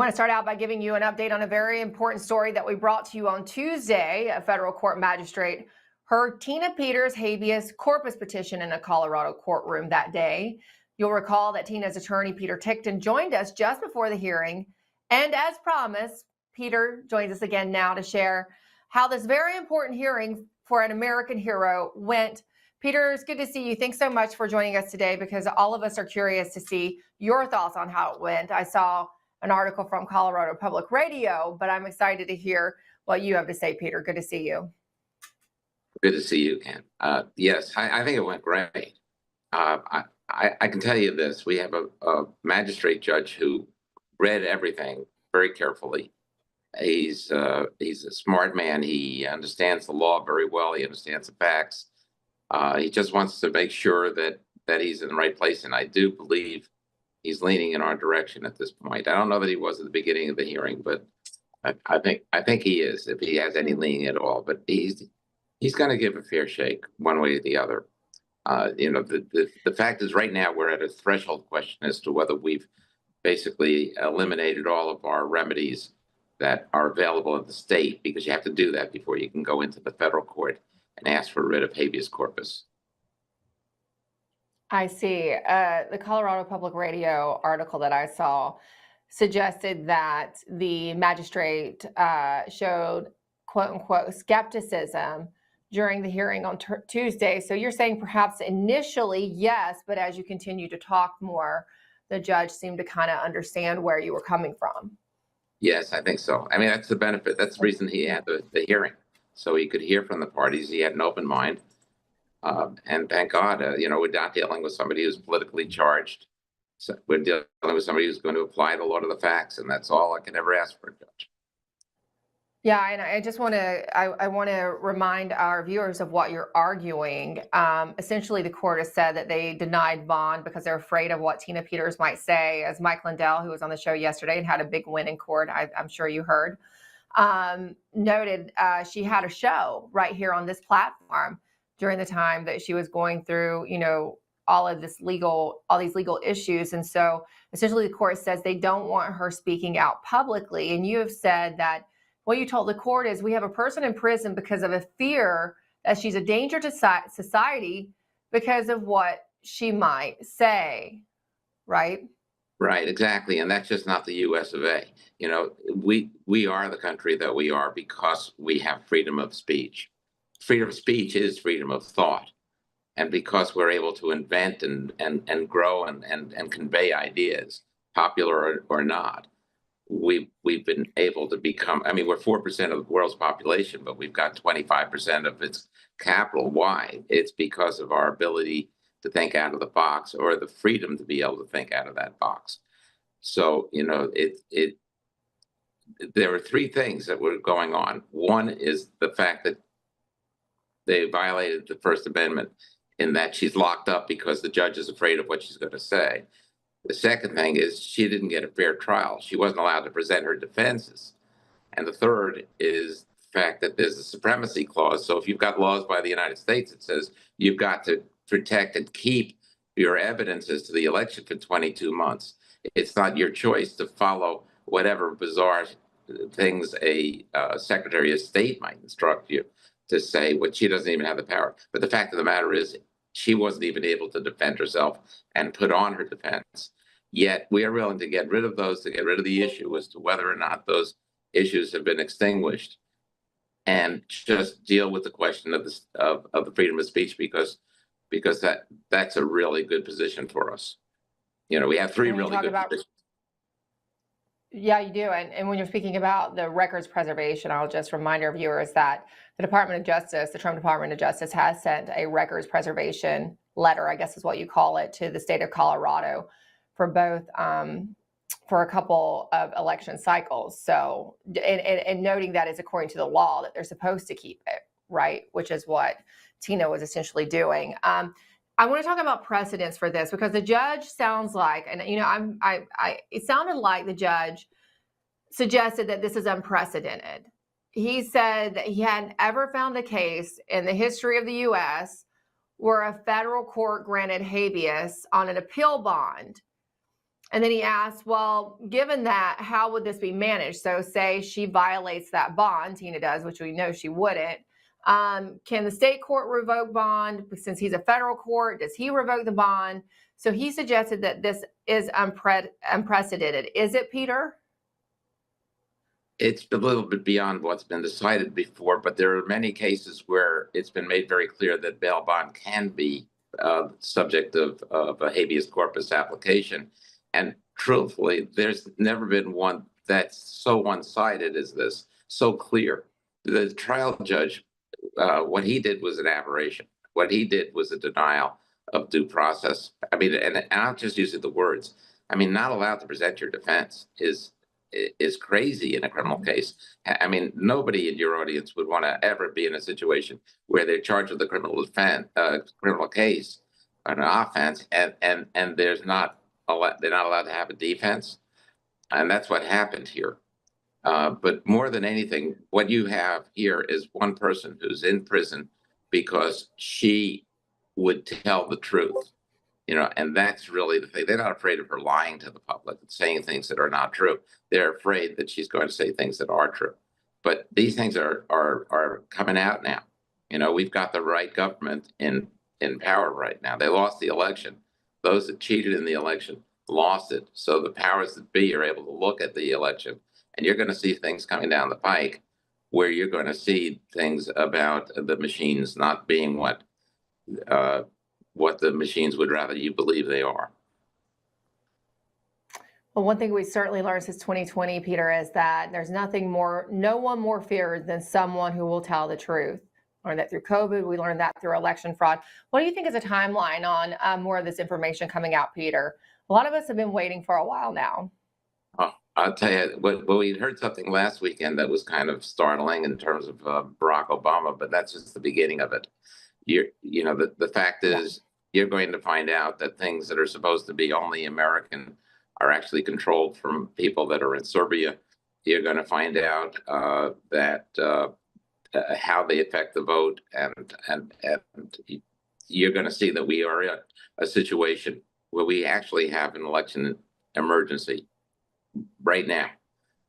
want to start out by giving you an update on a very important story that we brought to you on Tuesday. A federal court magistrate heard Tina Peters' habeas corpus petition in a Colorado courtroom that day. You'll recall that Tina's attorney, Peter Tickton, joined us just before the hearing. And as promised, Peter joins us again now to share how this very important hearing for an American hero went. Peter, it's good to see you. Thanks so much for joining us today, because all of us are curious to see your thoughts on how it went. I saw an article from Colorado Public Radio, but I'm excited to hear what you have to say, Peter. Good to see you. Good to see you, Ken. Yes, I think it went great. I can tell you this. We have a magistrate judge who read everything very carefully. He's a smart man. He understands the law very well. He understands the facts. He just wants to make sure that he's in the right place, and I do believe he's leaning in our direction at this point. I don't know that he was at the beginning of the hearing, but I think he is, if he has any leaning at all. But he's going to give a fair shake one way or the other. The fact is, right now we're at a threshold question as to whether we've basically eliminated all of our remedies that are available in the state, because you have to do that before you can go into the federal court and ask for writ of habeas corpus. I see. The Colorado Public Radio article that I saw suggested that the magistrate showed, quote unquote, skepticism during the hearing on Tuesday. So you're saying perhaps initially, yes, but as you continue to talk more, the judge seemed to kind of understand where you were coming from. Yes, I think so. I mean, that's the benefit. That's the reason he had the hearing, so he could hear from the parties. He had an open mind. And thank God, we're not dealing with somebody who's politically charged. So we're dealing with somebody who's going to apply the law to the facts, and that's all I can ever ask for a judge. Yeah, and I just want to, I want to remind our viewers of what you're arguing. Essentially, the court has said that they denied bond because they're afraid of what Tina Peters might say. As Mike Lindell, who was on the show yesterday and had a big win in court, I'm sure you heard, noted she had a show right here on this platform during the time that she was going through, all these legal issues. And so essentially the court says they don't want her speaking out publicly. And you have said that what you told the court is, we have a person in prison because of a fear that she's a danger to society because of what she might say, right? Right, exactly. And that's just not the US of A. We are the country that we are because we have freedom of speech. Freedom of speech is freedom of thought. And because we're able to invent and grow and convey ideas, popular or not, we've been able to become, we're 4% of the world's population, but we've got 25% of its capital. Why? It's because of our ability to think out of the box, or the freedom to be able to think out of that box. So, there are three things that were going on. One is the fact that they violated the First Amendment in that she's locked up because the judge is afraid of what she's going to say. The second thing is she didn't get a fair trial. She wasn't allowed to present her defenses. And the third is the fact that there's a supremacy clause. So if you've got laws by the United States, it says you've got to protect and keep your evidences to the election for 22 months. It's not your choice to follow whatever bizarre things a Secretary of State might instruct you to say, what she doesn't even have the power. But the fact of the matter is, she wasn't even able to defend herself and put on her defense. Yet we are willing to get rid of those, to get rid of the issue as to whether or not those issues have been extinguished, and just deal with the question of the freedom of speech, because that's a really good position for us. We have three really good positions. Yeah, you do. And when you're speaking about the records preservation, I'll just remind our viewers that the Department of Justice, the Trump Department of Justice, has sent a records preservation letter, I guess is what you call it, to the state of Colorado for both, for a couple of election cycles. So, and noting that is according to the law that they're supposed to keep it, right? Which is what Tina was essentially doing. I want to talk about precedents for this, because the judge sounds like, and it sounded like the judge suggested that this is unprecedented. He said that he hadn't ever found a case in the history of the U.S. where a federal court granted habeas on an appeal bond And then he asked, well, given that, how would this be managed? So say she violates that bond, Tina does, which we know she wouldn't. Can the state court revoke bond? Since he's a federal court, does he revoke the bond? So he suggested that this is unprecedented. Is it, Peter? It's a little bit beyond what's been decided before, but there are many cases where it's been made very clear that bail bond can be subject of a habeas corpus application. And truthfully, there's never been one that's so one-sided as this, so clear. The trial judge, what he did was an aberration. What he did was a denial of due process. I mean, and I'm just using the words. I mean, not allowed to present your defense is crazy in a criminal case. I mean, nobody in your audience would want to ever be in a situation where they're charged with a criminal case, an offense, and they're not allowed to have a defense, and that's what happened here. But more than anything, what you have here is one person who's in prison because she would tell the truth. And that's really the thing. They're not afraid of her lying to the public and saying things that are not true. They're afraid that she's going to say things that are true. But these things are coming out now. We've got the right government in power right now. They lost the election. Those that cheated in the election lost it. So the powers that be are able to look at the election, and you're going to see things coming down the pike where you're going to see things about the machines not being what the machines would rather you believe they are. Well, one thing we certainly learned since 2020, Peter, is that there's no one more feared than someone who will tell the truth. We learned that through COVID. We learned that through election fraud. What do you think is a timeline on more of this information coming out, Peter? A lot of us have been waiting for a while now. Oh, I'll tell you, we heard something last weekend that was kind of startling in terms of Barack Obama, but that's just the beginning of it. The fact is, you're going to find out that things that are supposed to be only American are actually controlled from people that are in Serbia. You're going to find out that how they affect the vote, and you're going to see that we are in a situation where we actually have an election emergency right now,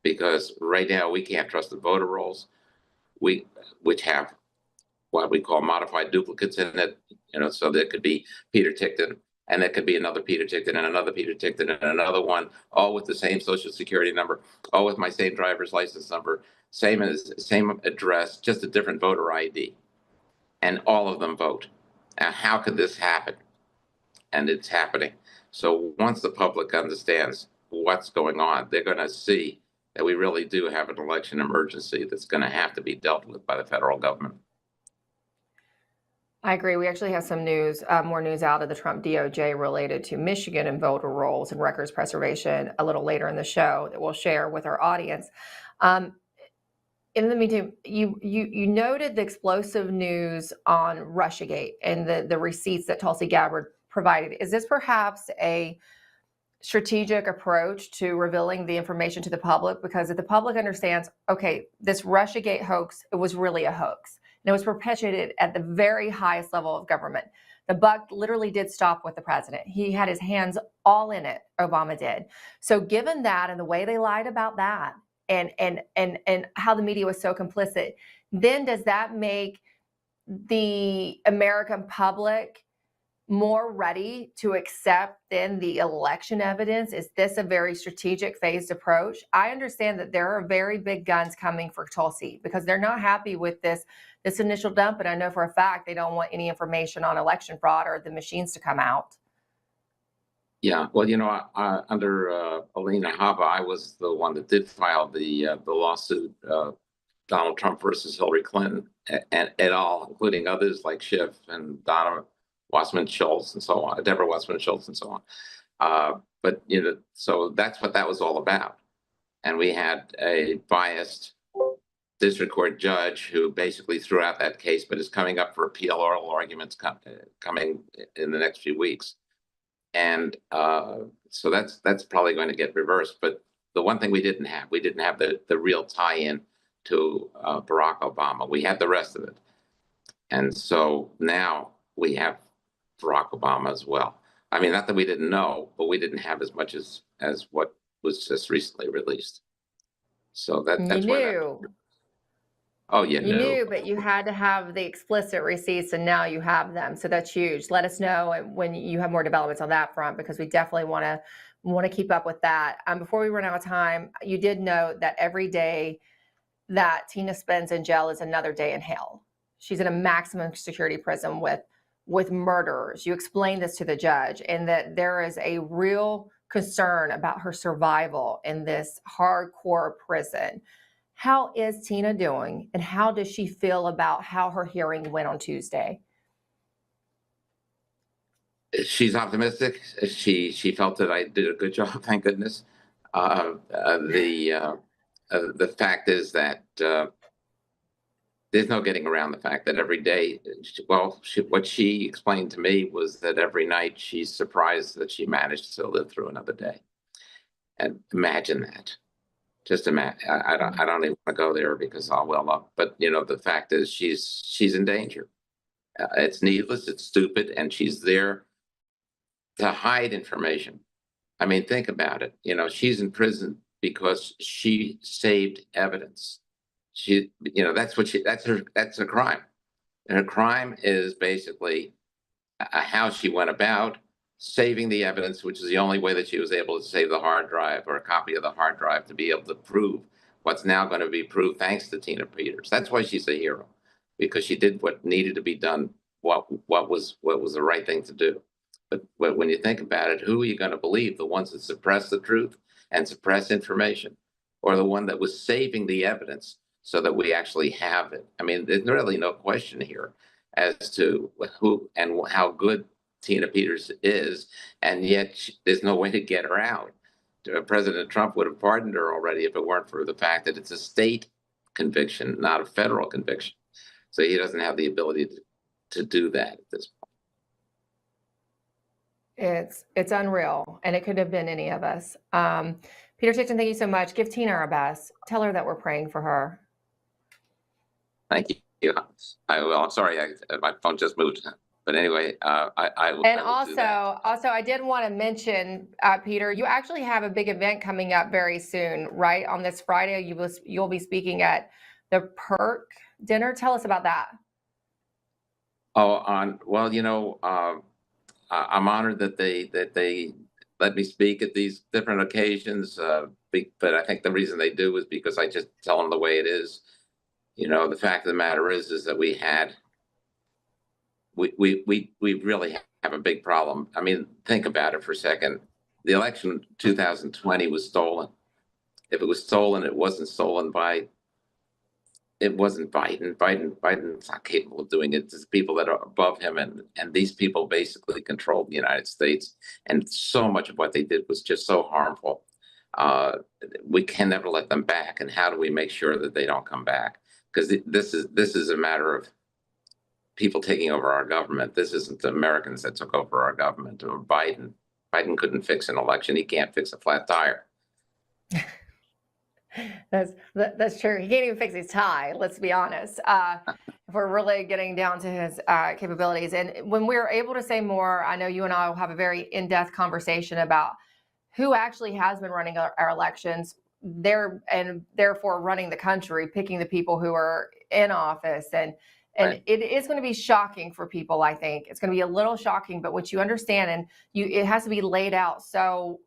because right now we can't trust the voter rolls, which have what we call modified duplicates in it. So there could be Peter Tickton, and there could be another Peter Tickton, and another Peter Tickton, and another one, all with the same social security number, all with my same driver's license number, same address, just a different voter ID, and all of them vote. Now, how could this happen? And it's happening. So once the public understands what's going on, they're going to see that we really do have an election emergency that's going to have to be dealt with by the federal government. I agree. We actually have some news, more news out of the Trump DOJ related to Michigan and voter rolls and records preservation a little later in the show that we'll share with our audience. In the meantime, you noted the explosive news on Russiagate and the receipts that Tulsi Gabbard provided. Is this perhaps a strategic approach to revealing the information to the public? Because if the public understands, okay, this Russiagate hoax, it was really a hoax. And it was perpetuated at the very highest level of government. The buck literally did stop with the president. He had his hands all in it, Obama did. So given that and the way they lied about that and how the media was so complicit, then does that make the American public more ready to accept then the election evidence? Is this a very strategic phased approach? I understand that there are very big guns coming for Tulsi because they're not happy with this initial dump, and I know for a fact they don't want any information on election fraud or the machines to come out. Yeah, well, under Alina Habba, I was the one that did file the lawsuit, Donald Trump versus Hillary Clinton, and et al., including others like Schiff and Donna Wasserman Schultz and so on, Deborah Wasserman Schultz and so on. But so that's what that was all about. And we had a biased district court judge who basically threw out that case, but is coming up for appeal. Oral arguments coming in the next few weeks. And so that's probably going to get reversed. But the one thing we didn't have the real tie-in to Barack Obama. We had the rest of it. And so now we have Barack Obama as well. I mean, not that we didn't know, but we didn't have as much as what was just recently released. So You that's where that. knew. Oh, you You knew. knew, but you had to have the explicit receipts, and now you have them. So that's huge. Let us know when you have more developments on that front, because we definitely want to keep up with that. Before we run out of time, you did note that every day that Tina spends in jail is another day in hell. She's in a maximum security prison with murderers. You explained this to the judge, and that there is a real concern about her survival in this hardcore prison. How is Tina doing, and how does she feel about how her hearing went on Tuesday? She's optimistic. She felt that I did a good job. Thank goodness. The fact is that there's no getting around the fact that every day, what she explained to me was that every night she's surprised that she managed to live through another day. And imagine that. Just imagine. I don't even want to go there because I'll well up. But the fact is, she's in danger. It's needless. It's stupid, and she's there to hide information. I mean, think about it. She's in prison because she saved evidence. That's her crime. And her crime is basically how she went about saving the evidence, which is the only way that she was able to save the hard drive or a copy of the hard drive to be able to prove what's now going to be proved thanks to Tina Peters. That's why she's a hero, because she did what needed to be done, what was the right thing to do. But when you think about it, who are you going to believe? The ones that suppress the truth and suppress information, or the one that was saving the evidence so that we actually have it? I mean, there's really no question here as to who and how good Tina Peters is, and yet there's no way to get her out. President Trump would have pardoned her already if it weren't for the fact that it's a state conviction, not a federal conviction. So he doesn't have the ability to do that at this point. It's unreal, and it could have been any of us. Peter Tickton, thank you so much. Give Tina our best. Tell her that we're praying for her. Thank you. I'm sorry, my phone just moved. But anyway, I will. And also, I did want to mention, Peter, you actually have a big event coming up very soon, right? On this Friday, you'll be speaking at the Perk dinner. Tell us about that. I'm honored that they let me speak at these different occasions. But I think the reason they do is because I just tell them the way it is. The fact of the matter is that we really have a big problem. I mean, think about it for a second. The election 2020 was stolen. If it was stolen, it wasn't Biden. Biden's not capable of doing it. It's people that are above him, and these people basically controlled the United States. And so much of what they did was just so harmful. We can never let them back. And how do we make sure that they don't come back? Because this is a matter of people taking over our government. This isn't the Americans that took over our government or Biden. Biden couldn't fix an election. He can't fix a flat tire. That's true. He can't even fix his tie. Let's be honest. If we're really getting down to his capabilities, and when we're able to say more, I know you and I will have a very in-depth conversation about who actually has been running our elections, and therefore running the country, picking the people who are in office, and right. It is going to be shocking for people. I think it's going to be a little shocking, but what you understand, and it has to be laid out so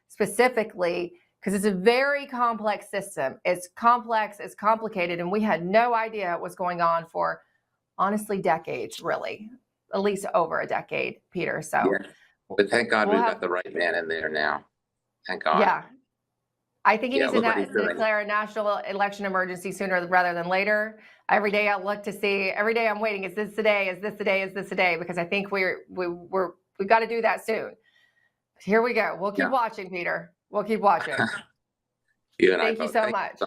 specifically, because it's a very complex system. It's complex, it's complicated, and we had no idea what was going on for, honestly, decades, really, at least over a decade, Peter. So, yeah. But thank God we've got the right man in there now. Thank God. Yeah. I think he needs to declare a national election emergency sooner rather than later. Every day I look to see, every day I'm waiting, is this today? Is this today? Is this today? Because I think we've got to do that soon. Here we go. We'll keep watching, Peter. We'll keep watching. Thank you so much.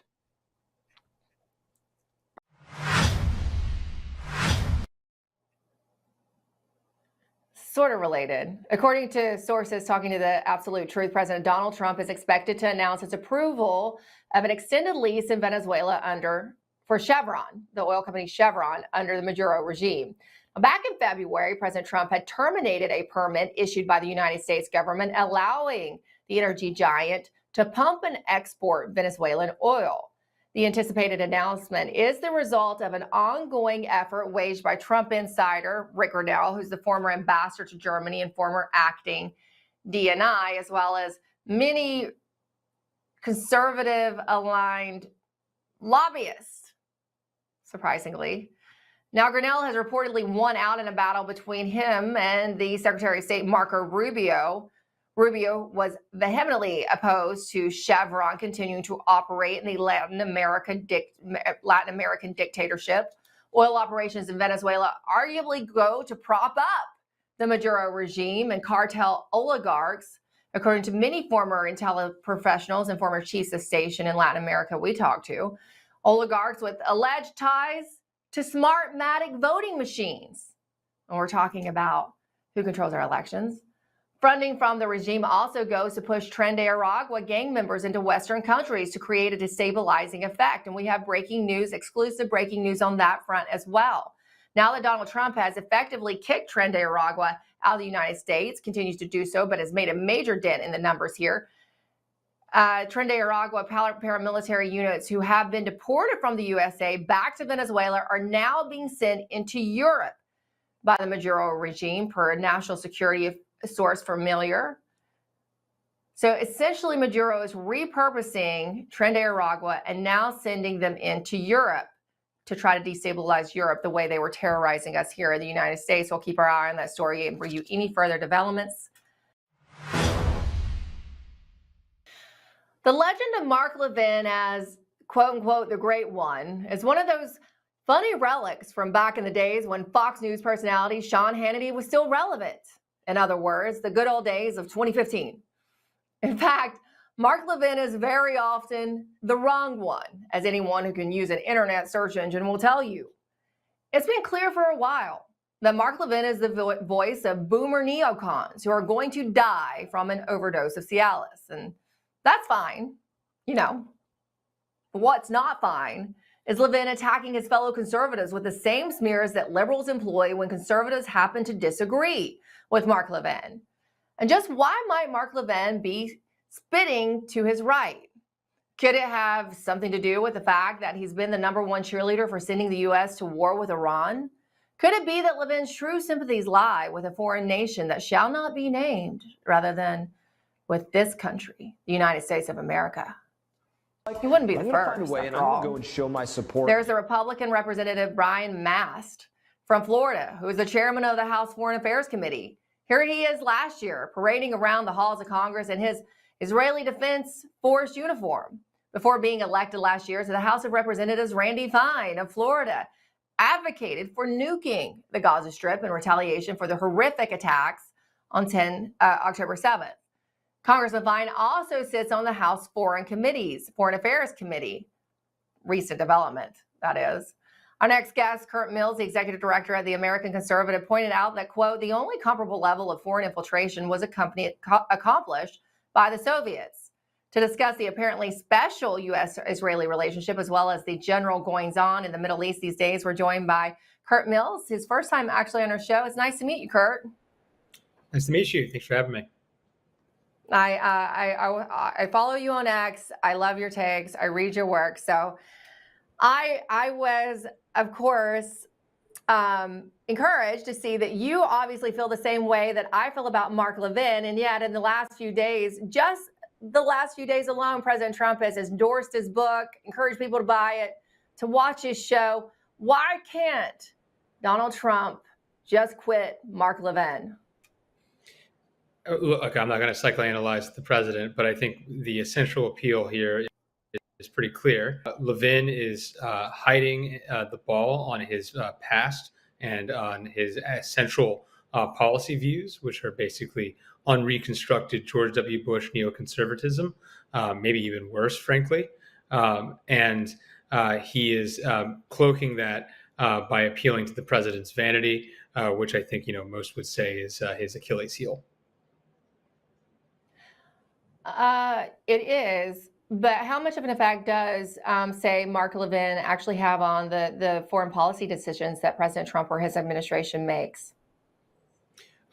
Sort of related. According to sources talking to the Absolute Truth, President Donald Trump is expected to announce his approval of an extended lease in Venezuela under for Chevron, the oil company Chevron, under the Maduro regime. Back in February, President Trump had terminated a permit issued by the United States government allowing the energy giant to pump and export Venezuelan oil. The anticipated announcement is the result of an ongoing effort waged by Trump insider Rick Grenell, who's the former ambassador to Germany and former acting DNI, as well as many conservative-aligned lobbyists, surprisingly. Now, Grenell has reportedly won out in a battle between him and the Secretary of State, Marco Rubio. Rubio was vehemently opposed to Chevron continuing to operate in the Latin American dictatorship. Oil operations in Venezuela arguably go to prop up the Maduro regime and cartel oligarchs, according to many former intel professionals and former chiefs of station in Latin America we talked to. Oligarchs with alleged ties to Smartmatic voting machines. And we're talking about who controls our elections. Funding from the regime also goes to push Tren de Aragua gang members into Western countries to create a destabilizing effect. And we have breaking news, exclusive breaking news on that front as well. Now that Donald Trump has effectively kicked Tren de Aragua out of the United States, continues to do so, but has made a major dent in the numbers here. Tren de Aragua paramilitary units who have been deported from the USA back to Venezuela are now being sent into Europe by the Maduro regime, per a national security source familiar. So essentially, Maduro is repurposing Tren de Aragua and now sending them into Europe to try to destabilize Europe the way they were terrorizing us here in the United States. We'll keep our eye on that story and bring you any further developments. The legend of Mark Levin as, quote unquote, the Great One is one of those funny relics from back in the days when Fox News personality Sean Hannity was still relevant. In other words, the good old days of 2015. In fact, Mark Levin is very often the wrong one, as anyone who can use an internet search engine will tell you. It's been clear for a while that Mark Levin is the voice of boomer neocons who are going to die from an overdose of Cialis. And that's fine, you know. But what's not fine is Levin attacking his fellow conservatives with the same smears that liberals employ when conservatives happen to disagree with Mark Levin. And just why might Mark Levin be spitting to his right? Could it have something to do with the fact that he's been the #1 cheerleader for sending the U.S. to war with Iran? Could it be that Levin's true sympathies lie with a foreign nation that shall not be named, rather than with this country, the United States of America? He wouldn't be the first. I'm going to go and show my support. There's a Republican Representative Brian Mast from Florida, who is the chairman of the House Foreign Affairs Committee. Here he is last year, parading around the halls of Congress in his Israeli Defense Force uniform. Before being elected last year to the House of Representatives, Randy Fine of Florida advocated for nuking the Gaza Strip in retaliation for the horrific attacks on October 7th. Congressman Fine also sits on the House Foreign Affairs Committee. Recent development, that is. Our next guest, Kurt Mills, the executive director of the American Conservative, pointed out that, quote, the only comparable level of foreign infiltration was accomplished by the Soviets. To discuss the apparently special U.S.-Israeli relationship, as well as the general goings-on in the Middle East these days, we're joined by Kurt Mills, his first time actually on our show. It's nice to meet you, Kurt. Nice to meet you. Thanks for having me. I follow you on X. I love your takes. I read your work. So I was, of course, encouraged to see that you obviously feel the same way that I feel about Mark Levin. And yet in the last few days, just the last few days alone, President Trump has endorsed his book, encouraged people to buy it, to watch his show. Why can't Donald Trump just quit Mark Levin? Look, I'm not going to psychoanalyze the president, but I think the essential appeal here is pretty clear. Levin is hiding the ball on his past and on his central policy views, which are basically unreconstructed George W. Bush neoconservatism, maybe even worse, frankly. And he is cloaking that by appealing to the president's vanity, which I think most would say is his Achilles heel. It is. But how much of an effect does, say, Mark Levin actually have on the foreign policy decisions that President Trump or his administration makes?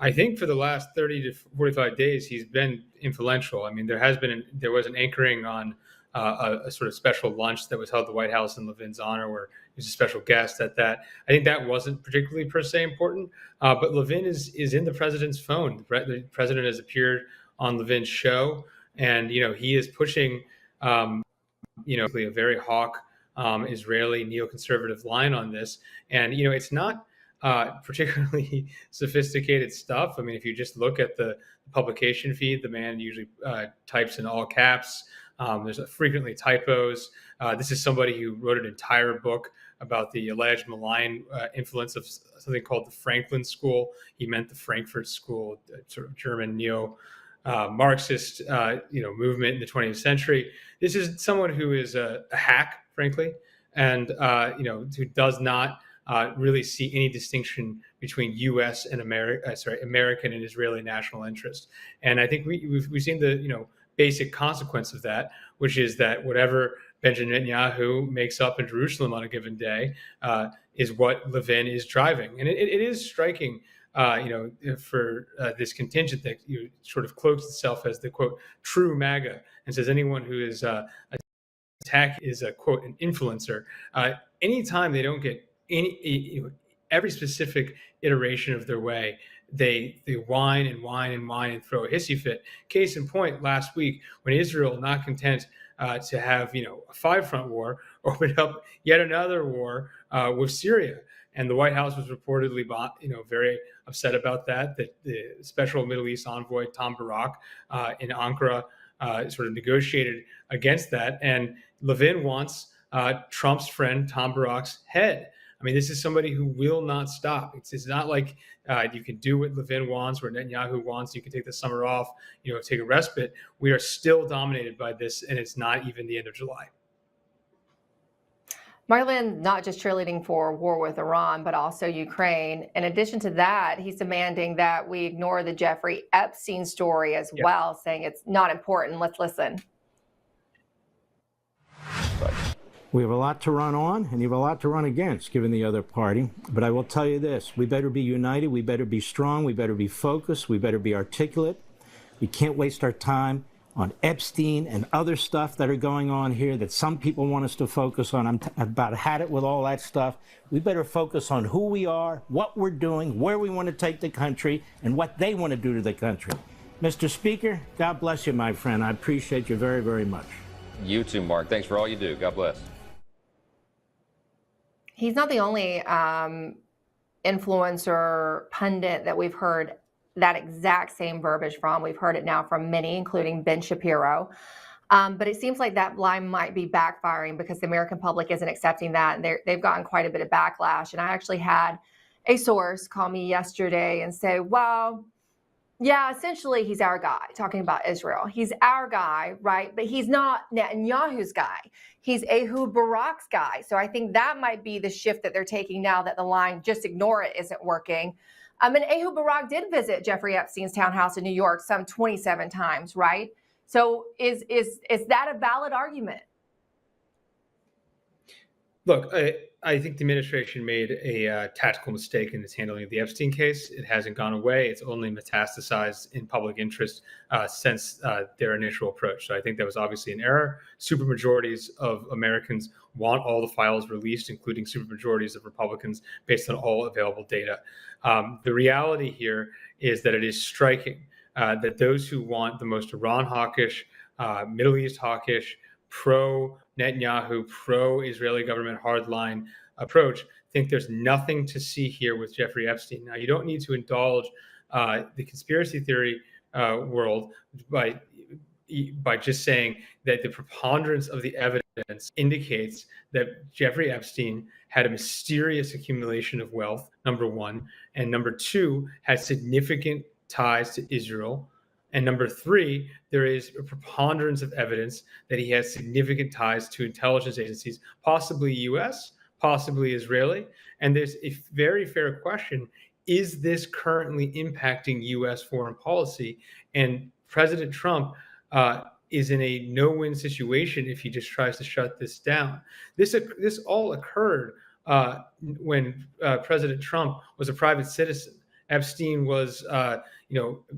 I think for the last 30 to 45 days, he's been influential. I mean, there was an anchoring on a sort of special lunch that was held at the White House in Levin's honor, where he was a special guest at that. I think that wasn't particularly per se important, but Levin is in the president's phone. The president has appeared on Levin's show, and he is pushing, a very hawk Israeli neoconservative line on this, and it's not particularly sophisticated stuff. I mean, if you just look at the publication feed, the man usually types in all caps. There's frequently typos. This is somebody who wrote an entire book about the alleged malign influence of something called the Franklin School. He meant the Frankfurt School, sort of German Marxist, movement in the 20th century. This is someone who is a hack, frankly, and who does not really see any distinction between U.S. and American and Israeli national interest. And I think we've seen the basic consequence of that, which is that whatever Benjamin Netanyahu makes up in Jerusalem on a given day is what Levin is driving. And it is striking, for this contingent that sort of cloaks itself as the quote true MAGA and says anyone who is attack is a quote an influencer. Anytime they don't get every specific iteration of their way, they whine and whine and whine and throw a hissy fit. Case in point, last week when Israel, not content to have a 5-front war, opened up yet another war with Syria, and the White House was reportedly very upset about that. That the special Middle East envoy Tom Barak in Ankara sort of negotiated against that, and Levin wants Trump's friend Tom Barak's head. I mean, this is somebody who will not stop. It's not like you can do what Levin wants or Netanyahu wants. You can take the summer off, take a respite. We are still dominated by this, and it's not even the end of July. Marlin, not just cheerleading for war with Iran, but also Ukraine. In addition to that, he's demanding that we ignore the Jeffrey Epstein story as well, saying it's not important. Let's listen. We have a lot to run on, and you have a lot to run against, given the other party. But I will tell you this, we better be united, we better be strong, we better be focused, we better be articulate. We can't waste our time on Epstein and other stuff that are going on here that some people want us to focus on. I've about had it with all that stuff. We better focus on who we are, what we're doing, where we want to take the country, and what they want to do to the country. Mr. Speaker, God bless you, my friend. I appreciate you very, very much. You too, Mark. Thanks for all you do. God bless. He's not the only influencer pundit that we've heard that exact same verbiage from. We've heard it now from many, including Ben Shapiro. But it seems like that line might be backfiring because the American public isn't accepting that. And they've gotten quite a bit of backlash. And I actually had a source call me yesterday and say, well, yeah, essentially he's our guy, talking about Israel. He's our guy, right? But he's not Netanyahu's guy. He's Ehud Barak's guy. So I think that might be the shift that they're taking now that the line, just ignore it, isn't working. And Ehud Barak did visit Jeffrey Epstein's townhouse in New York some 27 times, right? So is that a valid argument? Look, I think the administration made a tactical mistake in its handling of the Epstein case. It hasn't gone away. It's only metastasized in public interest since their initial approach. So I think that was obviously an error. Supermajorities of Americans want all the files released, including supermajorities of Republicans, based on all available data. The reality here is that it is striking that those who want the most Iran hawkish, Middle East hawkish, pro-Netanyahu, pro-Israeli government hardline approach think there's nothing to see here with Jeffrey Epstein. Now, you don't need to indulge the conspiracy theory world by just saying that the preponderance of the evidence indicates that Jeffrey Epstein had a mysterious accumulation of wealth, number one, and number two, had significant ties to Israel. And number three, there is a preponderance of evidence that he has significant ties to intelligence agencies, possibly U.S., possibly Israeli. And there's a very fair question, is this currently impacting U.S. foreign policy? And President Trump is in a no-win situation if he just tries to shut this down. This all occurred when President Trump was a private citizen. Epstein was,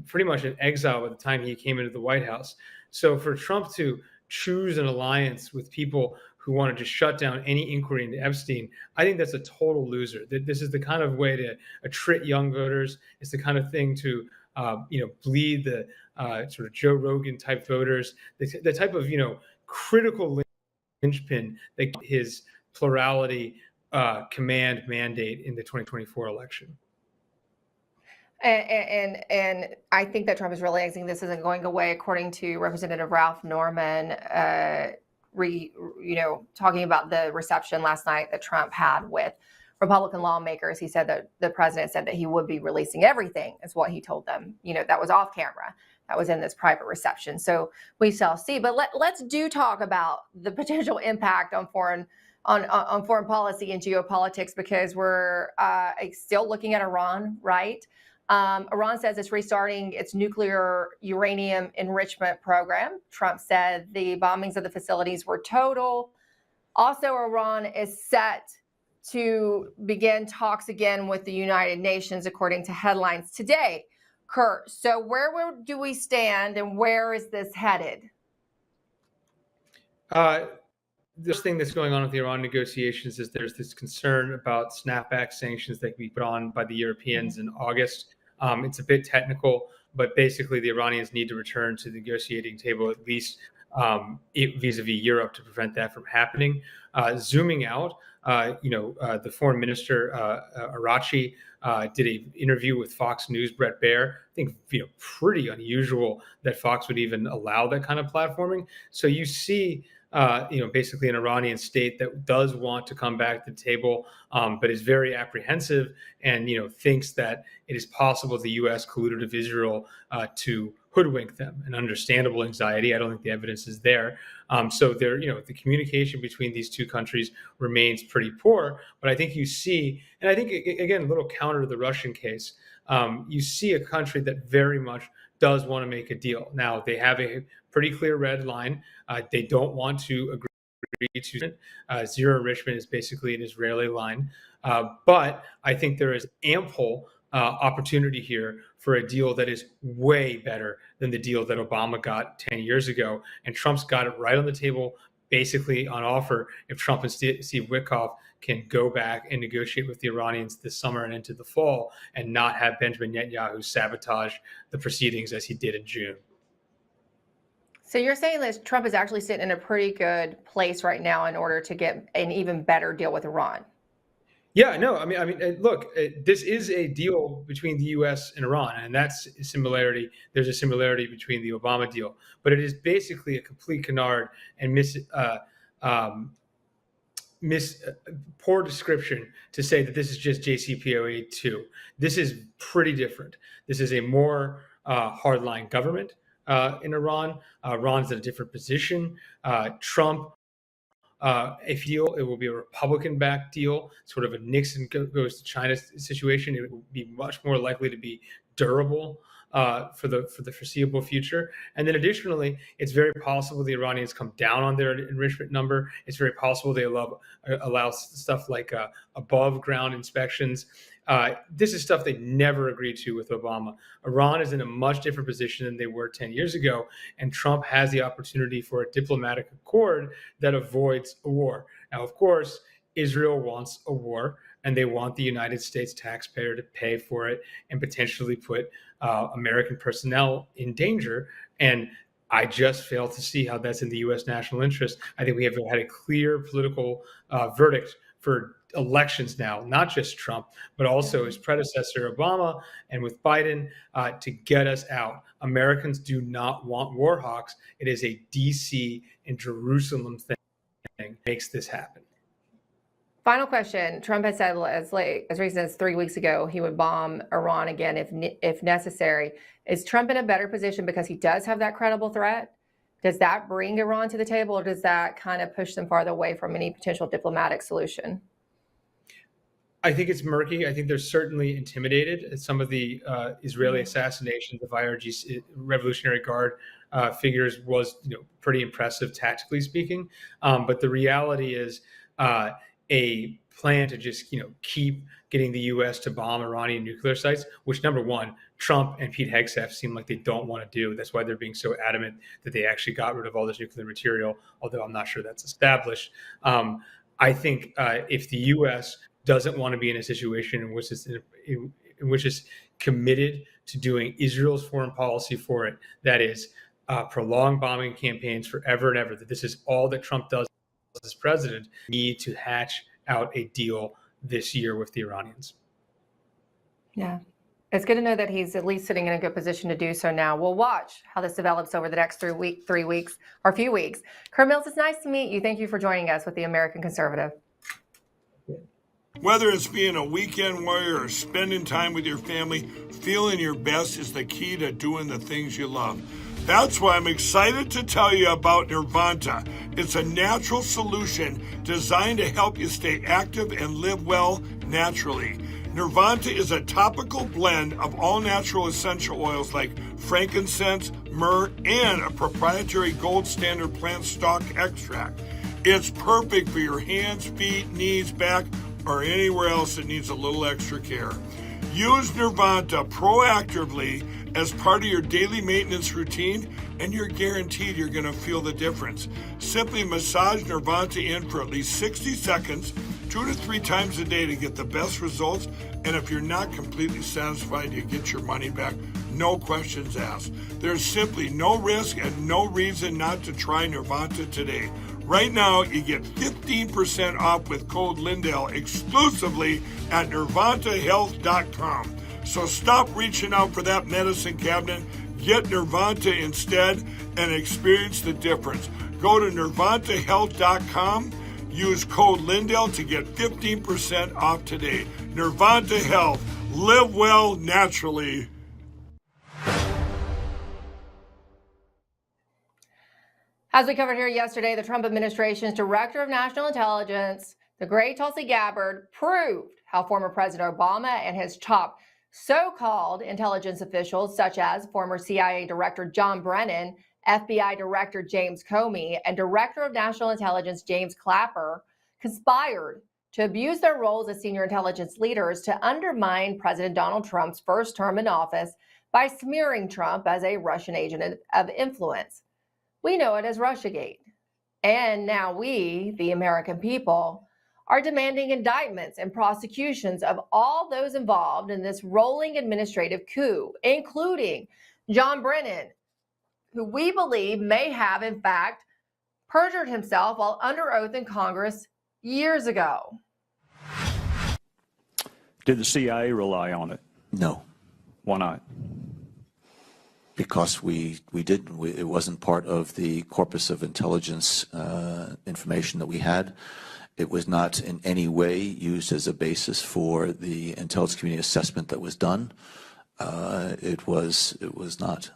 pretty much in exile by the time he came into the White House. So for Trump to choose an alliance with people who wanted to shut down any inquiry into Epstein, I think that's a total loser. This is the kind of way to attrit young voters. It's the kind of thing to, bleed the sort of Joe Rogan type voters, the type of, critical linchpin that his plurality command mandate in the 2024 election. And I think that Trump is realizing this isn't going away, according to Representative Ralph Norman, talking about the reception last night that Trump had with Republican lawmakers. He said that the president said that he would be releasing everything, is what he told them. That was off camera. That was in this private reception. So we shall see. But let's talk about the potential impact on foreign policy and geopolitics, because we're still looking at Iran, right? Iran says it's restarting its nuclear uranium enrichment program. Trump said the bombings of the facilities were total. Also, Iran is set to begin talks again with the United Nations, according to headlines today. Kurt, so where do we stand, and where is this headed? This thing that's going on with the Iran negotiations is there's this concern about snapback sanctions that can be put on by the Europeans in August. It's a bit technical, but basically the Iranians need to return to the negotiating table, at least vis-a-vis Europe, to prevent that from happening. Zooming out, the foreign minister, Arachi, did an interview with Fox News, Brett Baer. I think, pretty unusual that Fox would even allow that kind of platforming. So you see, basically an Iranian state that does want to come back to the table, but is very apprehensive and, thinks that it is possible the U.S. colluded with Israel to hoodwink them. An understandable anxiety. I don't think the evidence is there. So there, the communication between these two countries remains pretty poor. But I think you see, and I think, again, a little counter to the Russian case, you see a country that very much does want to make a deal. Now, they have a pretty clear red line. They don't want to agree to zero enrichment is basically an Israeli line. But I think there is ample opportunity here for a deal that is way better than the deal that Obama got 10 years ago. And Trump's got it right on the table, basically on offer, if Trump and Steve Witkoff can go back and negotiate with the Iranians this summer and into the fall, and not have Benjamin Netanyahu sabotage the proceedings as he did in June. So you're saying that Trump is actually sitting in a pretty good place right now in order to get an even better deal with Iran? Yeah, no, I mean, look, this is a deal between the U.S. and Iran, and that's a similarity. There's a similarity between the Obama deal, but it is basically a complete canard and poor description to say that this is just JCPOA 2. This is pretty different. This is a more hardline government in Iran. Iran's in a different position. Trump, if it will be a Republican-backed deal, sort of a Nixon goes to China situation. It will be much more likely to be durable for the foreseeable future. And then additionally, it's very possible the Iranians come down on their enrichment number. It's very possible they allow stuff like above ground inspections. This is stuff they never agreed to with Obama. Iran is in a much different position than they were 10 years ago, and Trump has the opportunity for a diplomatic accord that avoids a war. Now, of course, Israel wants a war, and they want the United States taxpayer to pay for it and potentially put American personnel in danger. And I just fail to see how that's in the U.S. national interest. I think we have had a clear political verdict for elections now, not just Trump, but also his predecessor, Obama, and with Biden, to get us out. Americans do not want war hawks. It is a D.C. and Jerusalem thing that makes this happen. Final question. Trump has said as recent as 3 weeks ago he would bomb Iran again if necessary. Is Trump in a better position because he does have that credible threat? Does that bring Iran to the table, or does that kind of push them farther away from any potential diplomatic solution? I think it's murky. I think they're certainly intimidated at some of the Israeli assassinations of IRGC Revolutionary Guard figures was pretty impressive tactically speaking. But the reality is a plan to just keep getting the U.S. to bomb Iranian nuclear sites, which number one, Trump and Pete Hegseth seem like they don't want to do. That's why they're being so adamant that they actually got rid of all this nuclear material, although I'm not sure that's established. I think if the U.S. doesn't want to be in a situation in which it's committed to doing Israel's foreign policy for it, that is prolonged bombing campaigns forever and ever, that this is all that Trump does as president, need to hatch out a deal this year with the Iranians. Yeah. It's good to know that he's at least sitting in a good position to do so now. We'll watch how this develops over the next 3 weeks or a few weeks. Kurt Mills, it's nice to meet you. Thank you for joining us with the American Conservative. Whether it's being a weekend warrior or spending time with your family, feeling your best is the key to doing the things you love. That's why I'm excited to tell you about Nirvanta. It's a natural solution designed to help you stay active and live well naturally. Nirvanta is a topical blend of all natural essential oils like frankincense, myrrh, and a proprietary gold standard plant stock extract. It's perfect for your hands, feet, knees, back, or anywhere else that needs a little extra care. Use Nirvanta proactively as part of your daily maintenance routine, and you're guaranteed you're going to feel the difference. Simply massage Nirvanta in for at least 60 seconds, 2 to 3 times a day to get the best results. And if you're not completely satisfied, you get your money back. No questions asked. There's simply no risk and no reason not to try Nirvanta today. Right now, you get 15% off with code Lindell exclusively at NirvantaHealth.com. So stop reaching out for that medicine cabinet. Get Nirvanta instead and experience the difference. Go to NirvantaHealth.com. Use code Lindell to get 15% off today. Nirvanta Health. Live well naturally. As we covered here yesterday, the Trump administration's Director of National Intelligence, the great Tulsi Gabbard, proved how former President Obama and his top so-called intelligence officials, such as former CIA Director John Brennan, FBI Director James Comey, and Director of National Intelligence James Clapper, conspired to abuse their roles as senior intelligence leaders to undermine President Donald Trump's first term in office by smearing Trump as a Russian agent of influence. We know it as Russiagate. And now we, the American people, are demanding indictments and prosecutions of all those involved in this rolling administrative coup, including John Brennan, who we believe may have, in fact, perjured himself while under oath in Congress years ago. Did the CIA rely on it? No. Why not? Because we didn't. It wasn't part of the corpus of intelligence information that we had. It was not in any way used as a basis for the intelligence community assessment that was done. It was not.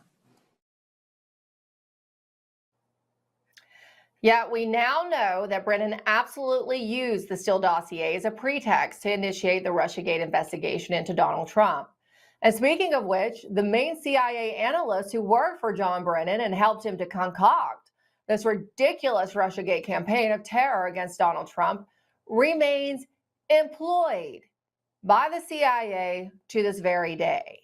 Yet we now know that Brennan absolutely used the Steele dossier as a pretext to initiate the Russiagate investigation into Donald Trump. And speaking of which, the main CIA analyst who worked for John Brennan and helped him to concoct this ridiculous Russiagate campaign of terror against Donald Trump remains employed by the CIA to this very day.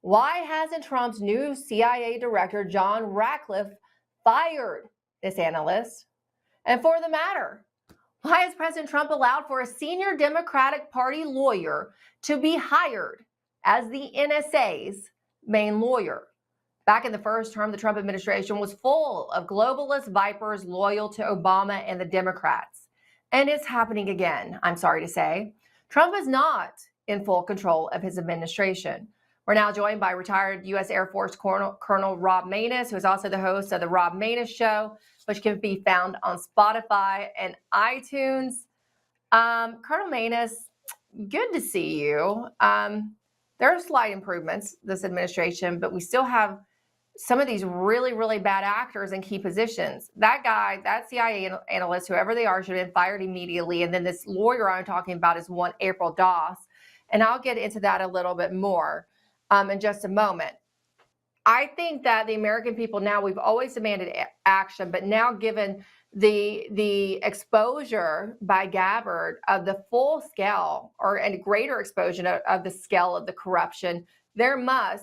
Why hasn't Trump's new CIA director, John Ratcliffe, fired this analyst? And for the matter, why has President Trump allowed for a senior Democratic Party lawyer to be hired as the NSA's main lawyer? Back in the first term, the Trump administration was full of globalist vipers loyal to Obama and the Democrats. And it's happening again, I'm sorry to say. Trump is not in full control of his administration. We're now joined by retired U.S. Air Force Colonel Rob Maness, who is also the host of the Rob Maness Show, which can be found on Spotify and iTunes. Colonel Maness, good to see you. There are slight improvements this administration, but we still have some of these really, really bad actors in key positions. That guy, that CIA analyst, whoever they are, should have been fired immediately. And then this lawyer I'm talking about is one April Doss. And I'll get into that a little bit more in just a moment. I think that the American people now, we've always demanded action, but now given the exposure by Gabbard of the full scale and greater exposure of the scale of the corruption,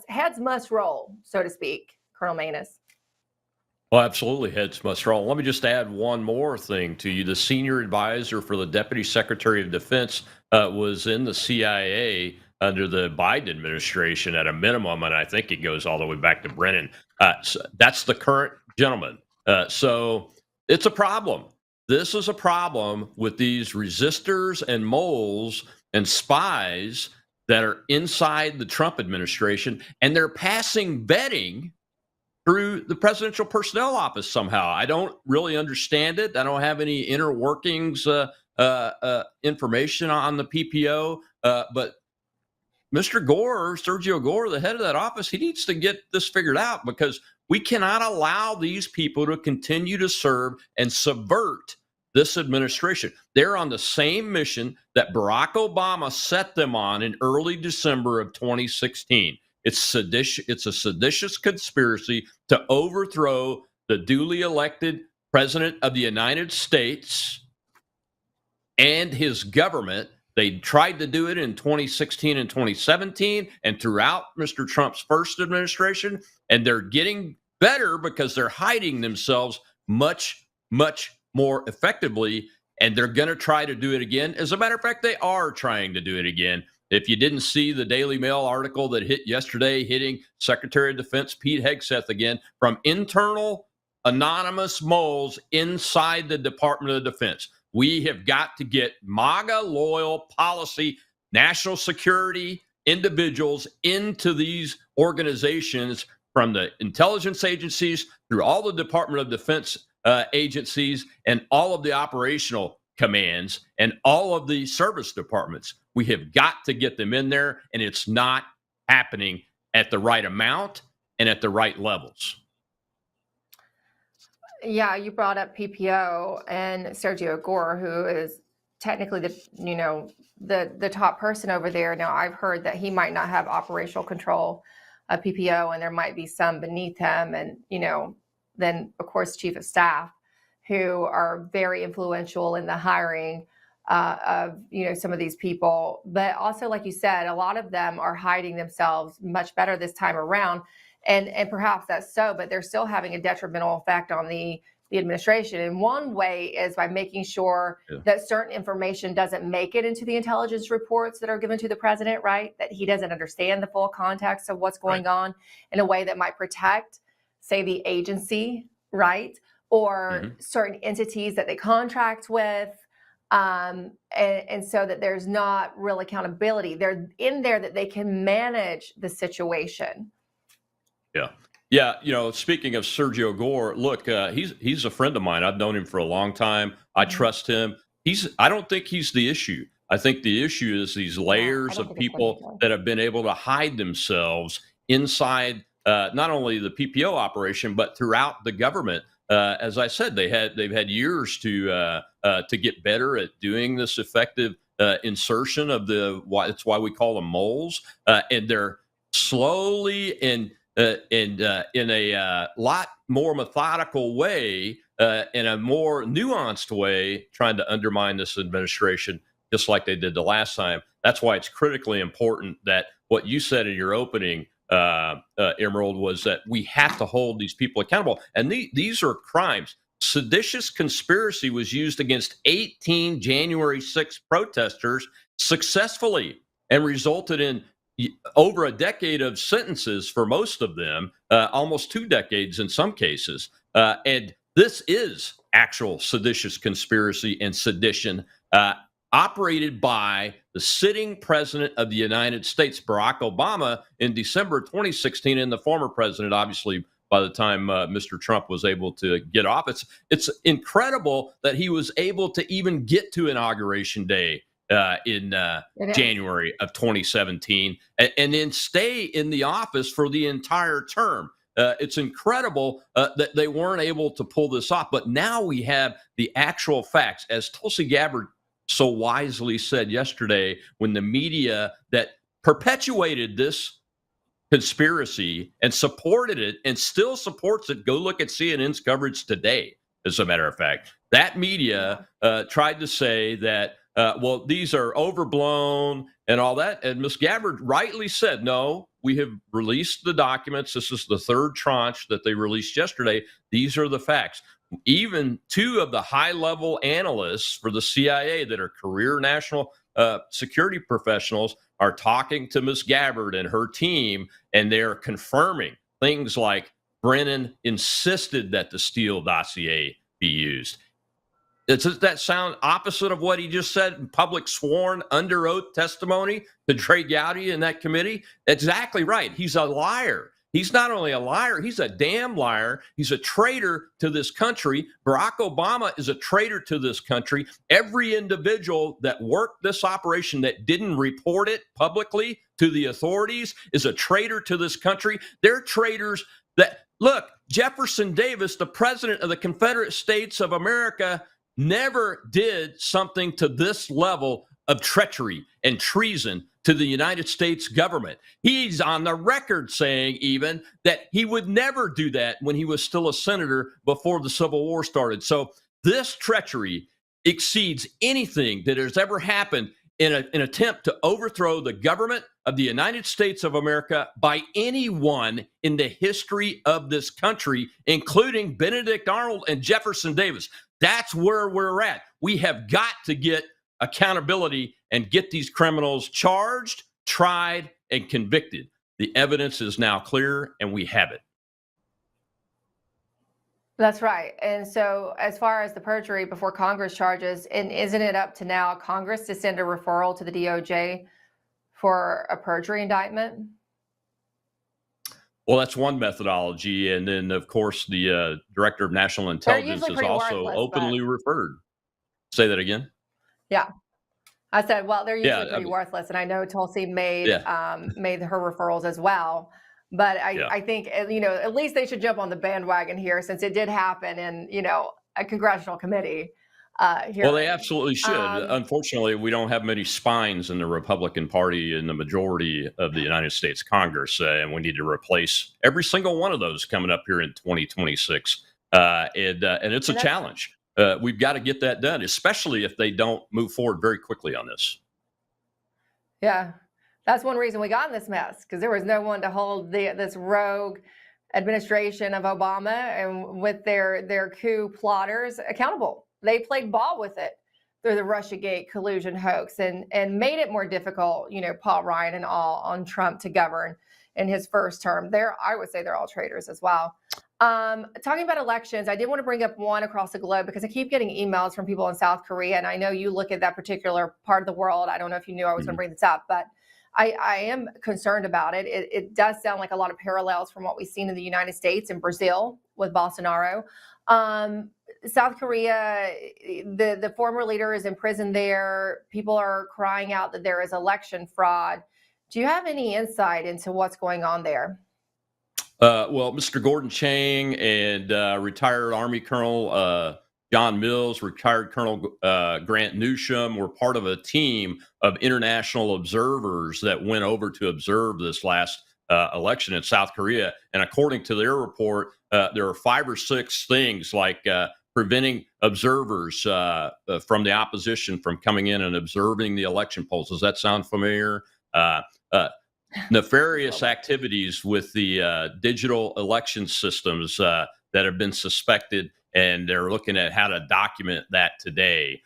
heads must roll, so to speak. Colonel Manus. Well, absolutely, heads must roll. Let me just add one more thing to you. The senior advisor for the Deputy Secretary of Defense was in the CIA under the Biden administration at a minimum, and I think it goes all the way back to Brennan. So that's the current gentleman. So it's a problem. This is a problem with these resistors and moles and spies that are inside the Trump administration, and they're passing vetting through the Presidential Personnel Office somehow. I don't really understand it. I don't have any inner workings information on the PPO, but Mr. Gore, Sergio Gore, the head of that office, he needs to get this figured out, because we cannot allow these people to continue to serve and subvert this administration. They're on the same mission that Barack Obama set them on in early December of 2016. It's a seditious conspiracy to overthrow the duly elected president of the United States and his government. They tried to do it in 2016 and 2017 and throughout Mr. Trump's first administration, and they're getting better because they're hiding themselves much, much more effectively, and they're going to try to do it again. As a matter of fact, they are trying to do it again. If you didn't see the Daily Mail article that hit yesterday, hitting Secretary of Defense Pete Hegseth again, from internal anonymous moles inside the Department of Defense. We have got to get MAGA loyal policy, national security individuals into these organizations, from the intelligence agencies through all the Department of Defense agencies and all of the operational commands and all of the service departments. We have got to get them in there, and it's not happening at the right amount and at the right levels. Yeah, you brought up PPO and Sergio Gore, who is technically the top person over there. Now, I've heard that he might not have operational control of PPO, and there might be some beneath him, and then of course Chief of Staff, who are very influential in the hiring of some of these people. But also, like you said, a lot of them are hiding themselves much better this time around. And perhaps that's so, but they're still having a detrimental effect on the administration. And one way is by making sure that certain information doesn't make it into the intelligence reports that are given to the president, right? That he doesn't understand the full context of what's going on in a way that might protect, say, the agency, right? Or certain entities that they contract with. And so that there's not real accountability. They're in there that they can manage the situation. Yeah. Speaking of Sergio Gore, look, he's a friend of mine. I've known him for a long time. I trust him. I don't think he's the issue. I think the issue is these layers of people that have been able to hide themselves inside not only the PPO operation, but throughout the government. As I said, they've had years to get better at doing this effective insertion of that's why we call them moles, and they're slowly and in a lot more methodical way, in a more nuanced way, trying to undermine this administration, just like they did the last time. That's why it's critically important that what you said in your opening, Emerald, was that we have to hold these people accountable. And these are crimes. Seditious conspiracy was used against 18 January 6th protesters successfully and resulted in over a decade of sentences for most of them, almost 2 decades in some cases. And this is actual seditious conspiracy and sedition operated by the sitting president of the United States, Barack Obama, in December 2016, and the former president, obviously, by the time Mr. Trump was able to get off. It's incredible that he was able to even get to Inauguration Day in January of 2017 and then stay in the office for the entire term. It's incredible that they weren't able to pull this off. But now we have the actual facts. As Tulsi Gabbard so wisely said yesterday, when the media that perpetuated this conspiracy and supported it and still supports it. Go look at CNN's coverage today, as a matter of fact. That media tried to say that, well, these are overblown and all that. And Ms. Gabbard rightly said, no, we have released the documents. This is the third tranche that they released yesterday. These are the facts. Even two of the high-level analysts for the CIA that are career national security professionals are talking to Ms. Gabbard and her team, and they're confirming things like Brennan insisted that the Steele dossier be used. Does that sound opposite of what he just said in public sworn under oath testimony to Trey Gowdy in that committee? Exactly right. He's a liar. He's not only a liar, he's a damn liar. He's a traitor to this country. Barack Obama is a traitor to this country. Every individual that worked this operation that didn't report it publicly to the authorities is a traitor to this country. They're traitors that, look, Jefferson Davis, the president of the Confederate States of America, never did something to this level of treachery and treason to the United States government. He's on the record saying even that he would never do that when he was still a senator before the Civil War started. So this treachery exceeds anything that has ever happened in an attempt to overthrow the government of the United States of America by anyone in the history of this country, including Benedict Arnold and Jefferson Davis. That's where we're at. We have got to get accountability and get these criminals charged, tried, and convicted. The evidence is now clear, and we have it. That's right. And so as far as the perjury before Congress charges, and isn't it up to now Congress to send a referral to the DOJ for a perjury indictment? Well, that's one methodology. And then, of course, the Director of National Intelligence is also openly referred. Say that again? Yeah. I said, well, they're usually pretty worthless. And I know Tulsi made made her referrals as well. But I think, at least they should jump on the bandwagon here, since it did happen in, a congressional committee. Well, they absolutely should. Unfortunately, we don't have many spines in the Republican Party in the majority of the United States Congress, and we need to replace every single one of those coming up here in 2026. And it's a challenge. We've got to get that done, especially if they don't move forward very quickly on this. Yeah, that's one reason we got in this mess, because there was no one to hold this rogue administration of Obama and with their coup plotters accountable. They played ball with it through the Russiagate collusion hoax and made it more difficult, Paul Ryan and all, on Trump to govern in his first term. I would say they're all traitors as well. Talking about elections, I did want to bring up one across the globe, because I keep getting emails from people in South Korea, and I know you look at that particular part of the world. I don't know if you knew I was going to bring this up, but I am concerned about it. It does sound like a lot of parallels from what we've seen in the United States and Brazil with Bolsonaro. South Korea, the former leader is in prison there. People are crying out that there is election fraud. Do you have any insight into what's going on there? Well, Mr. Gordon Chang and retired Army Colonel John Mills, retired Colonel Grant Newsham were part of a team of international observers that went over to observe this last election in South Korea. And according to their report, there are 5 or 6 things like preventing observers from the opposition from coming in and observing the election polls. Does that sound familiar? Nefarious activities with the digital election systems that have been suspected, and they're looking at how to document that today.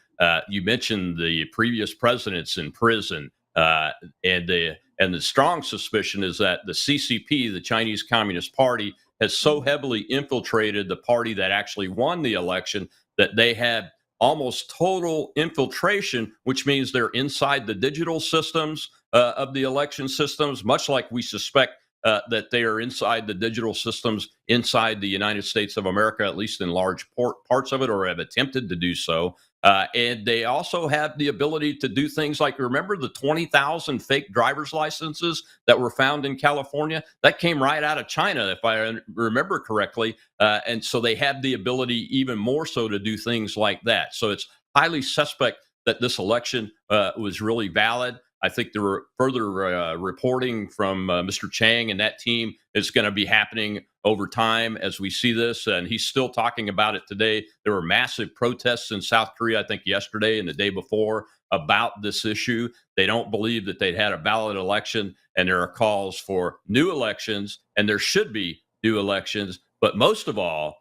You mentioned the previous presidents in prison, and the strong suspicion is that the CCP, the Chinese Communist Party, has so heavily infiltrated the party that actually won the election that they had almost total infiltration, which means they're inside the digital systems of the election systems, much like we suspect that they are inside the digital systems inside the United States of America, at least in large parts of it, or have attempted to do so. And they also have the ability to do things like, remember the 20,000 fake driver's licenses that were found in California? That came right out of China, if I remember correctly. And so they have the ability even more so to do things like that. So it's highly suspect that this election was really valid. I think there were further reporting from Mr. Chang and that team is going to be happening over time as we see this. And he's still talking about it today. There were massive protests in South Korea, I think yesterday and the day before, about this issue. They don't believe that they'd had a valid election, and there are calls for new elections, and there should be new elections. But most of all,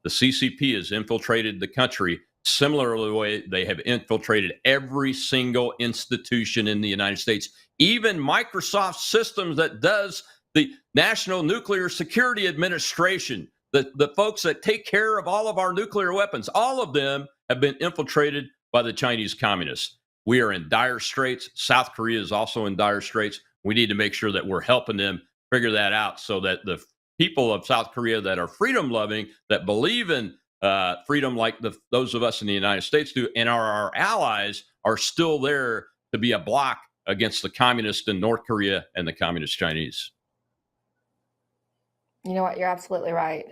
the CCP has infiltrated the country similar to the way they have infiltrated every single institution in the United States, even Microsoft Systems that does the National Nuclear Security Administration, the folks that take care of all of our nuclear weapons. All of them have been infiltrated by the Chinese communists. We are in dire straits. South Korea is also in dire straits. We need to make sure that we're helping them figure that out so that the people of South Korea that are freedom loving, that believe in freedom like those of us in the United States do, and are our allies, are still there to be a block against the communists in North Korea and the communist Chinese. You know what? You're absolutely right.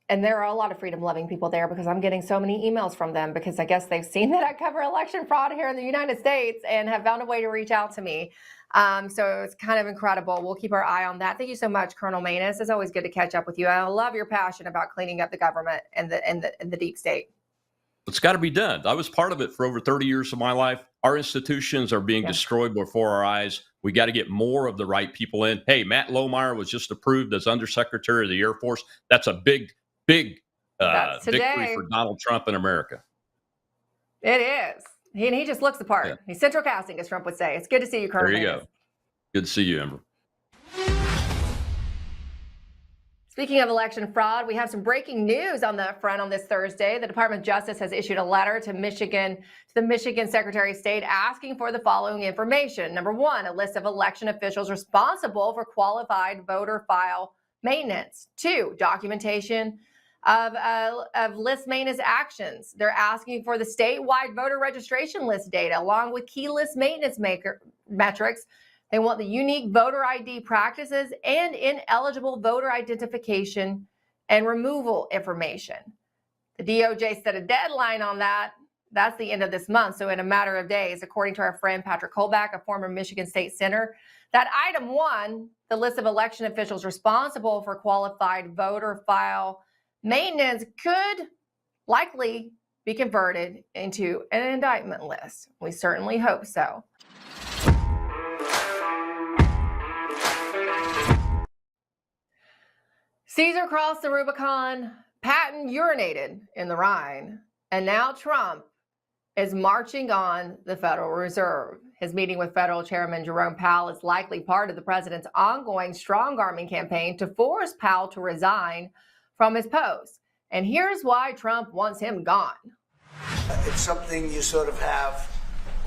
And there are a lot of freedom-loving people there because I'm getting so many emails from them because I guess they've seen that I cover election fraud here in the United States and have found a way to reach out to me. So it's kind of incredible. We'll keep our eye on that. Thank you so much, Colonel Manus. It's always good to catch up with you. I love your passion about cleaning up the government and the deep state. It's got to be done. I was part of it for over 30 years of my life. Our institutions are being destroyed before our eyes. We got to get more of the right people in. Hey, Matt Lohmeyer was just approved as Undersecretary of the Air Force. That's a big victory for Donald Trump in America. It is. He just looks the part. Yeah. He's central casting, as Trump would say. It's good to see you, Colonel. There you go. Good to see you, Amber. Speaking of election fraud, we have some breaking news on that front on this Thursday. The Department of Justice has issued a letter to the Michigan Secretary of State asking for the following information. Number one, a list of election officials responsible for qualified voter file maintenance. Two, documentation of list maintenance actions. They're asking for the statewide voter registration list data along with key list maintenance metrics. They want the unique voter ID practices and ineligible voter identification and removal information. The DOJ set a deadline on that. That's the end of this month. So in a matter of days, according to our friend Patrick Kolbach, a former Michigan State Senator, that item one, the list of election officials responsible for qualified voter file maintenance, could likely be converted into an indictment list. We certainly hope so. Caesar crossed the Rubicon, Patton urinated in the Rhine, and now Trump is marching on the Federal Reserve. His meeting with Federal Chairman Jerome Powell is likely part of the president's ongoing strong-arming campaign to force Powell to resign from his post. And here's why Trump wants him gone. It's something you sort of have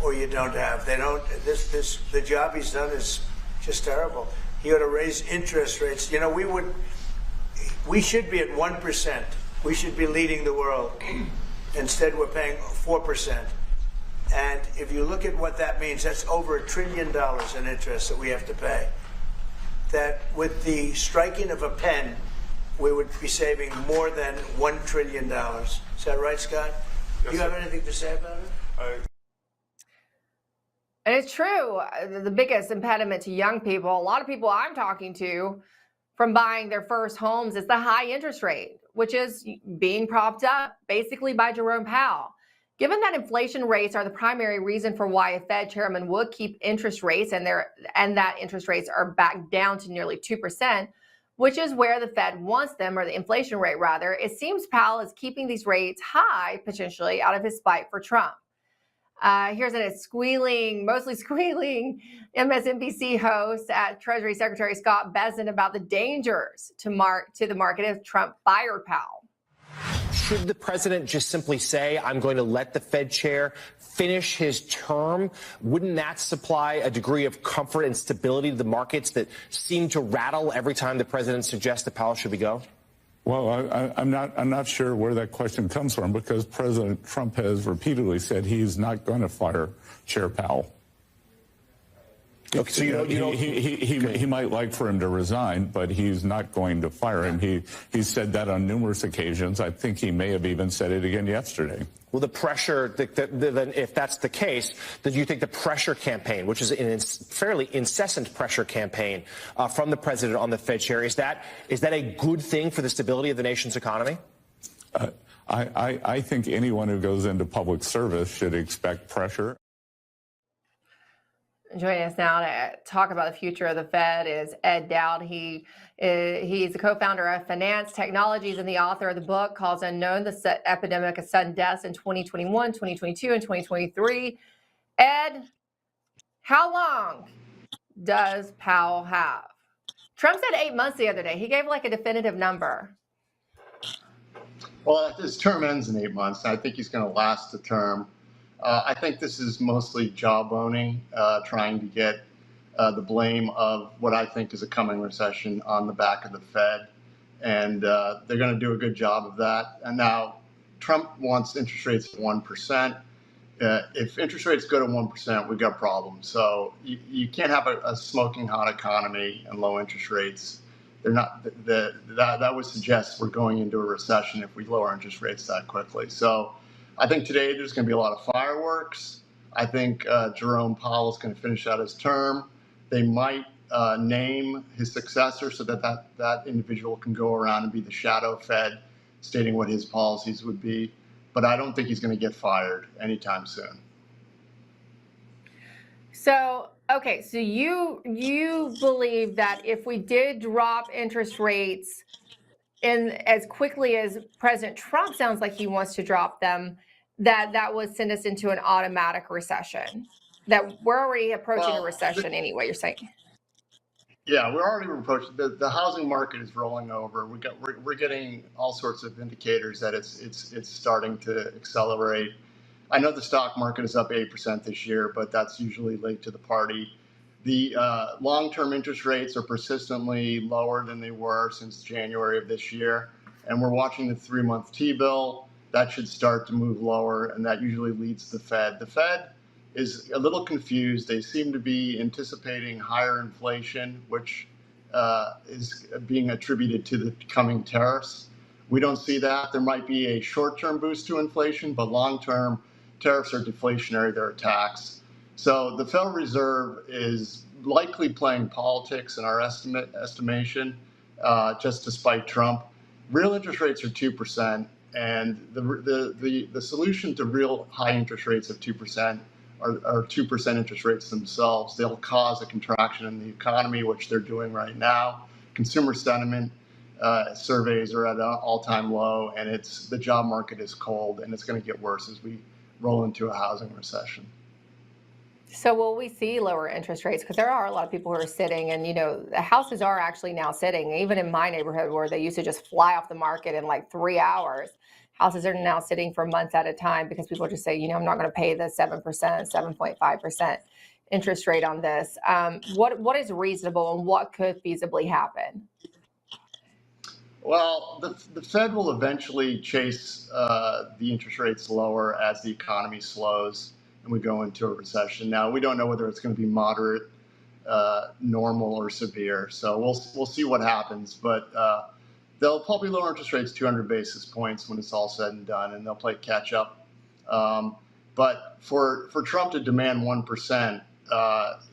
or you don't have. They don't. The job he's done is just terrible. He ought to raise interest rates. You know, we should be at 1%. We should be leading the world. Instead, we're paying 4%. And if you look at what that means, that's over $1 trillion in interest that we have to pay. That with the striking of a pen, we would be saving more than $1 trillion. Is that right, Scott? Yes, do you have anything to say about it? And it's true. The biggest impediment to young people, a lot of people I'm talking to, from buying their first homes is the high interest rate, which is being propped up basically by Jerome Powell. Given that inflation rates are the primary reason for why a Fed chairman would keep interest rates and that interest rates are back down to nearly 2%, which is where the Fed wants them, or the inflation rate rather, it seems Powell is keeping these rates high, potentially, out of his spite for Trump. Here's a mostly squealing MSNBC host at Treasury Secretary Scott Bessent about the dangers to the market if Trump fired Powell. Should the president just simply say, I'm going to let the Fed chair finish his term? Wouldn't that supply a degree of comfort and stability to the markets that seem to rattle every time the president suggests that Powell should go? Well, I'm not sure where that question comes from, because President Trump has repeatedly said he's not going to fire Chair Powell. Okay, so He might like for him to resign, but he's not going to fire him. He's said that on numerous occasions. I think he may have even said it again yesterday. Well, the pressure, then if that's the case, then do you think the pressure campaign, which is a fairly incessant pressure campaign from the president on the Fed chair, is that a good thing for the stability of the nation's economy? I think anyone who goes into public service should expect pressure. Joining us now to talk about the future of the Fed is Ed Dowd. He's the co-founder of Finance Technologies and the author of the book called Unknown, the Epidemic of Sudden Deaths in 2021, 2022, and 2023. Ed, how long does Powell have? Trump said 8 months the other day. He gave like a definitive number. Well, his term ends in 8 months. And I think he's going to last the term. I think this is mostly jawboning, trying to get the blame of what I think is a coming recession on the back of the Fed. And they're going to do a good job of that. And now Trump wants interest rates at 1%. If interest rates go to 1%, we've got problems. So you can't have a smoking hot economy and low interest rates. They're not. That would suggest we're going into a recession if we lower interest rates that quickly. So I think today there's going to be a lot of fireworks. I think Jerome Powell is going to finish out his term. They might name his successor so that individual can go around and be the shadow Fed, stating what his policies would be. But I don't think he's going to get fired anytime soon. So, okay, so you believe that if we did drop interest rates in as quickly as President Trump sounds like he wants to drop them, that would send us into an automatic recession, that we're already approaching a recession anyway, you're saying? Yeah, we're already approaching. The housing market is rolling over. We're getting all sorts of indicators that it's starting to accelerate. I know the stock market is up 8% this year, but that's usually late to the party. The long-term interest rates are persistently lower than they were since January of this year, and we're watching the 3-month T-bill. That should start to move lower, and that usually leads the Fed. The Fed is a little confused. They seem to be anticipating higher inflation, which is being attributed to the coming tariffs. We don't see that. There might be a short-term boost to inflation, but long-term tariffs are deflationary. They're a tax. So the Federal Reserve is likely playing politics in our estimation, just to spite Trump. Real interest rates are 2%, and the solution to real high interest rates of 2% are 2% interest rates themselves. They'll cause a contraction in the economy, which they're doing right now. Consumer sentiment surveys are at an all-time low, and the job market is cold, and it's going to get worse as we roll into a housing recession. So will we see lower interest rates? Because there are a lot of people who are sitting, and the houses are actually now sitting, even in my neighborhood where they used to just fly off the market in like 3 hours. Houses are now sitting for months at a time because people just say, I'm not going to pay the 7%, 7.5% interest rate on this. What is reasonable and what could feasibly happen? Well, the Fed will eventually chase the interest rates lower as the economy slows and we go into a recession. Now, we don't know whether it's going to be moderate, normal, or severe. So we'll see what happens. But they'll probably lower interest rates 200 basis points when it's all said and done, and they'll play catch up. But for Trump to demand 1%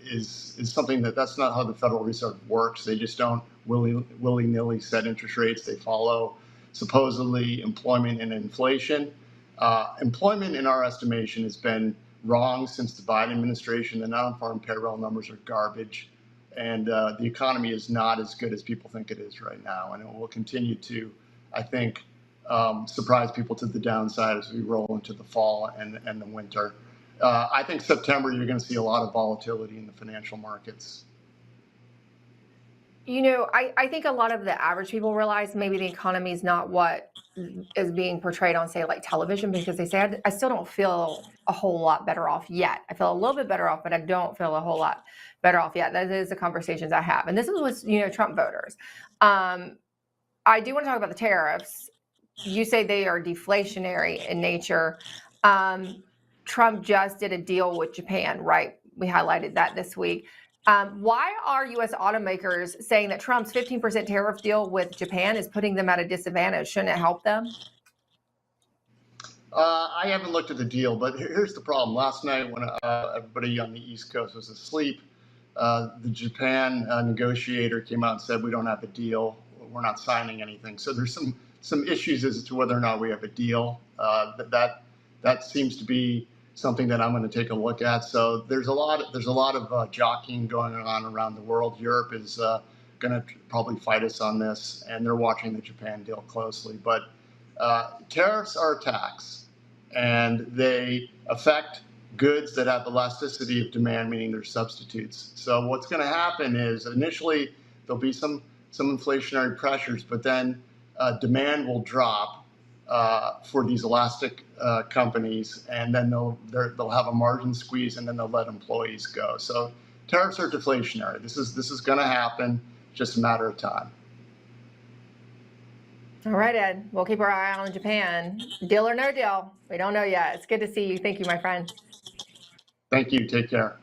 is something that's not how the Federal Reserve works. They just don't willy-nilly set interest rates. They follow supposedly employment and inflation. Employment, in our estimation, has been wrong since the Biden administration. The non-farm payroll numbers are garbage. And the economy is not as good as people think it is right now. And it will continue to, I think, surprise people to the downside as we roll into the fall and the winter. I think September, you're going to see a lot of volatility in the financial markets. I think a lot of the average people realize maybe the economy is not what is being portrayed on, say, like television, because they say, I still don't feel a whole lot better off yet. I feel a little bit better off, but I don't feel a whole lot better off yet. That is the conversations I have. And this is with, Trump voters. I do want to talk about the tariffs. You say they are deflationary in nature. Trump just did a deal with Japan, right? We highlighted that this week. Why are U.S. automakers saying that Trump's 15% tariff deal with Japan is putting them at a disadvantage? Shouldn't it help them? I haven't looked at the deal, but here's the problem. Last night when everybody on the East Coast was asleep, the Japan negotiator came out and said, we don't have a deal. We're not signing anything. So there's some issues as to whether or not we have a deal. That seems to be something that I'm going to take a look at. So there's a lot of jockeying going on around the world. Europe is going to probably fight us on this, and they're watching the Japan deal closely. But tariffs are a tax, and they affect goods that have elasticity of demand, meaning they're substitutes. So what's going to happen is initially there'll be some inflationary pressures, but then demand will drop for these elastic companies, and then they'll have a margin squeeze, and then they'll let employees go. So tariffs are deflationary. This is going to happen, just a matter of time. All right, Ed. We'll keep our eye on Japan. Deal or no deal? We don't know yet. It's good to see you. Thank you, my friend. Thank you. Take care.